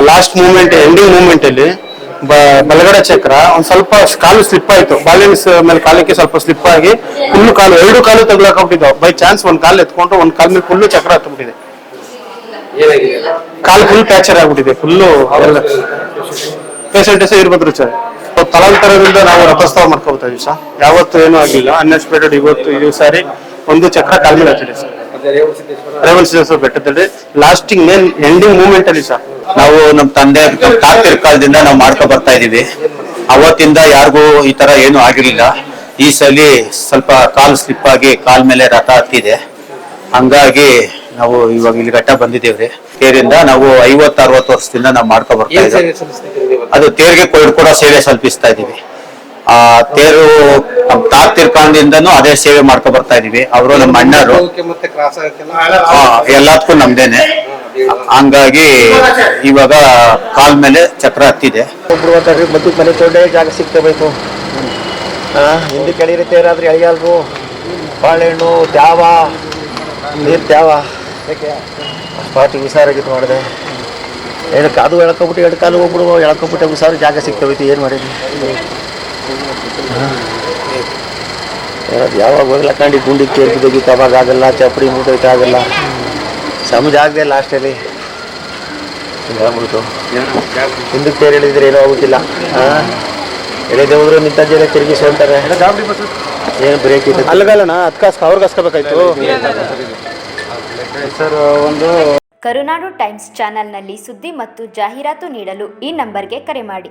Last moment ending moment ಅಲ್ಲಿ ಬಲಗಡೆ ಚಕ್ರ ಒಂದ್ ಸ್ವಲ್ಪ ಕಾಲು ಸ್ಲಿಪ್ ಆಯ್ತು. ಬ್ಯಾಲೆನ್ಸ್ ಮೇಲೆ ಕಾಲಕ್ಕೆ ಸ್ವಲ್ಪ ಸ್ಲಿಪ್ ಆಗಿ ಫುಲ್ ಕಾಲು ಎರಡು ಕಾಲು ತಗ್ಲಾಕೊಂಡ್ಬಿಟ್ಟಿದ್ದಾವೆ. ಬೈ ಚಾನ್ಸ್ ಒಂದ್ ಕಾಲು ಎತ್ಕೊಂಡು ಒಂದ್ ಕಾಲ್ ಮೇಲೆ ಫುಲ್ಲು ಚಕ್ರ ಹತ್ಬಿಟ್ಟಿದೆ. ಕಾಲು ಫುಲ್ ಫ್ರಾಕ್ಚರ್ ಆಗ್ಬಿಟ್ಟಿದೆ. ಫುಲ್ಲು ಪೇಷಂಟಸ್ ಇರ್ಬೋದು ಸರ್. ತಲಾಂತರದಿಂದ ನಾವು ರಥೋತ್ಸವ ಮಾಡ್ಕೋತಾ ಇದೀವಿ ಸರ್. ಯಾವತ್ತು ಏನೂ ಆಗಿಲ್ಲ. ಅನ್ಎಕ್ಸ್ಪೆಕ್ಟೆಡ್ ಇವತ್ತು ಈ ಸಾರಿ ಒಂದು ಚಕ್ರ ಕಾಲ್ ಮೇಲೆ ಹತ್ತಿದೆ ಸರ್. ರೇವಣಸಿದ್ದೇಶ್ವರ ಬೆಟ್ಟದಲ್ಲಿ ಲಾಸ್ಟಿಂಗ್ ಮೇನ್ ಎಂಡಿಂಗ್ ಮೂಮೆಂಟ್ ಅಲ್ಲಿ ಸರ್. ನಾವು ನಮ್ಮ ತಂದೆ ತಾತರ ಕಾಲದಿಂದ ನಾವು ಮಾಡ್ಕೊ ಬರ್ತಾ ಇದೀವಿ. ಅವತ್ತಿಂದ ಯಾರಿಗೂ ಈ ತರ ಏನು ಆಗಿರ್ಲಿಲ್ಲ. ಈ ಸಲ ಸ್ವಲ್ಪ ಕಾಲ್ ಸ್ಲಿಪ್ ಆಗಿ ಕಾಲ್ ಮೇಲೆ ರಥ ಹತ್ತಿದೆ. ಹಂಗಾಗಿ ನಾವು ಇವಾಗ ಇಲ್ಲಿ ಘಟ್ಟ ಬಂದಿದ್ದೇವ್ರಿ. ತೇರಿಂದ ನಾವು 50-60 ವರ್ಷದಿಂದ ನಾವು ಮಾಡ್ಕೊ ಬರ್ತಾ ಇದ್ದೀವಿ. ಅದು ತೇರಿಗೆ ಕೂಡ ಸೇವೆ ಸಲ್ಪಿಸ್ತಾ ಇದೀವಿ. ಆ ತೇರು ನಮ್ಮ ತಾತರ ಕಾಲದಿಂದನೂ ಅದೇ ಸೇವೆ ಮಾಡ್ಕೊ ಬರ್ತಾ ಇದೀವಿ. ಅವರು ನಮ್ಮ ಅಣ್ಣರು ಎಲ್ಲದಕ್ಕೂ ನಮ್ದೇನೆ. ಹಂಗಾಗಿ ಇವಾಗ ಕಾಲ್ ಮೇಲೆ ಚಕ್ರ ಹತ್ತಿದೆ. ಮದ್ದು ಮನೆ ತೊಂಡೆ ಜಾಗ ಸಿಗ್ತಬೇಕು. ಹಿಂದೆ ಕೆಳಗಿರ ತೇರಾದ್ರೆ ಎಳೆಯಲ್ರು ಬಾಳೆಹಣ್ಣು ತ್ಯಾವ ನೀರು ತ್ಯಾವ ಪಾಟಿ ಹುಷಾರಾಗಿತ್ತು ಮಾಡಿದೆ. ಏನಕ್ಕೆ ಅದು ಎಳ್ಕೊಬಿಟ್ಟು ಎರಡು ಕಾಲು ಹೋಗ್ಬಿಡು ಎಳ್ಕೊಬಿಟ್ಟೆ ಹುಷಾರು ಜಾಗ ಸಿಗ್ತವೈತಿ. ಏನು ಮಾಡಿದ್ವಿ ಯಾವಾಗ ಹೋಗ್ಲಕ್ಕಂಡು ಗುಂಡಿ ಕೇರ್ಬಿದ್ದೋಗಿತ್ತು. ಅವಾಗ ಆಗಲ್ಲ. ಚಪ್ಪಡಿ ಮುಟ್ಟೈತೆ ಆಗಲ್ಲ. ಸಮಜ ಆಗದೆ ಲಾಸ್ಟಲ್ಲಿ ಹೇಳ್ಬಿಡ್ತು. ಹಿಂದಕ್ಕೆ ತೇರು ಹೇಳಿದ್ರೆ ಏನೂ ಆಗುತ್ತಿಲ್ಲ. ಎಳೆದೇ ಹೋದ್ರು ನಿಂತ ಜನ ತಿರುಗಿಸ್ಕೊಂತಾರೆ. ಏನು ಬ್ರೇಕ್ ಇದೆ ಅಲ್ಗಲ್ಲಣ್ಣ. ಅವ್ರಿಗೆ ಹಸ್ಕೋಬೇಕಾಯ್ತು ಸರ್. ಒಂದು ಕರುನಾಡು ಟೈಮ್ಸ್ ಚಾನೆಲ್ನಲ್ಲಿ ಸುದ್ದಿ ಮತ್ತು ಜಾಹೀರಾತು ನೀಡಲು ಈ ನಂಬರ್ಗೆ ಕರೆ ಮಾಡಿ.